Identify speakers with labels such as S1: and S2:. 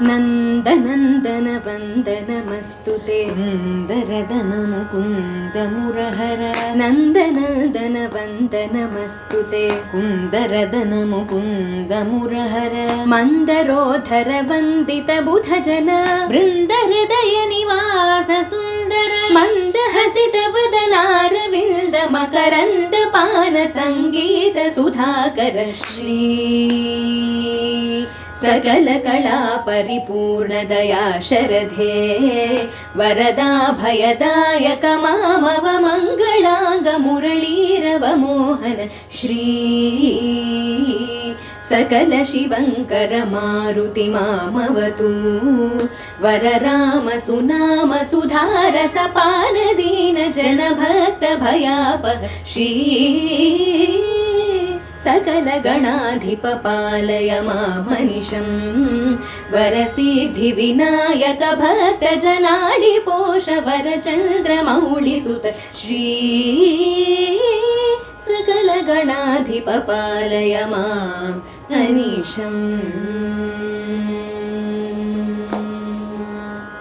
S1: ನಂದನಂದನ ವಂದನಮಸ್ತುತೆ
S2: ಸುಂದರದನ ಮುಕುಂದ ಮುರಹರ
S1: ನಂದನಂದನ ವಂದನಮಸ್ತುತೆ
S2: ಕುಂದರದನ ಮುಕುಂದ ಮುರಹರ
S1: ಮಂದರೋಧರ ವಂದಿತ ಬುಧ ಜನ
S2: ಬೃಂದ ಹೃದಯ ನಿವಾಸ ಸುಂದರ
S1: ಮಂದಹಸಿತ ವದನಾರವಿಂದ ಮಕರಂದ ಪಾನ ಸಂಗೀತ ಸುಧಾಕರ ಶ್ರೀ ಸಕಲ ಕಳಾ ಪರಿಪೂರ್ಣ ದಯಾ ಶರಧೇ ವರದಾ ಭಯದಾಯಕ ಮಾಮವ ಮಂಗಳಾಂಗ ಮುರಳೀರವ ಮೋಹನ ಶ್ರೀ ಸಕಲ ಶಿವಂಕರ ಮಾರುತಿ ಮಾಮವತು ವರ ರಾಮ ಸುನಾಮ ಸುಧಾರಸ ಪಾನ ದೀನ ಜನ ಭಕ್ತ ಭಯಾಪಹ ಶ್ರೀ ಸಕಲ ಗಣಾಧಿಪ ಪಾಲಯ ಮಾಮನಿಶಂ ವರಸಿದ್ಧಿ ವಿನಾಯಕ ಭಕ್ತ ಜನಾಳಿ ಪೋಷ ವರ ಚಂದ್ರ ಮೌಳಿ ಸುತ ಶ್ರೀ ಸಕಲ ಗಣಾಧಿಪ ಪಾಲಯ ಮಾಂ ಅನಿಶಂ.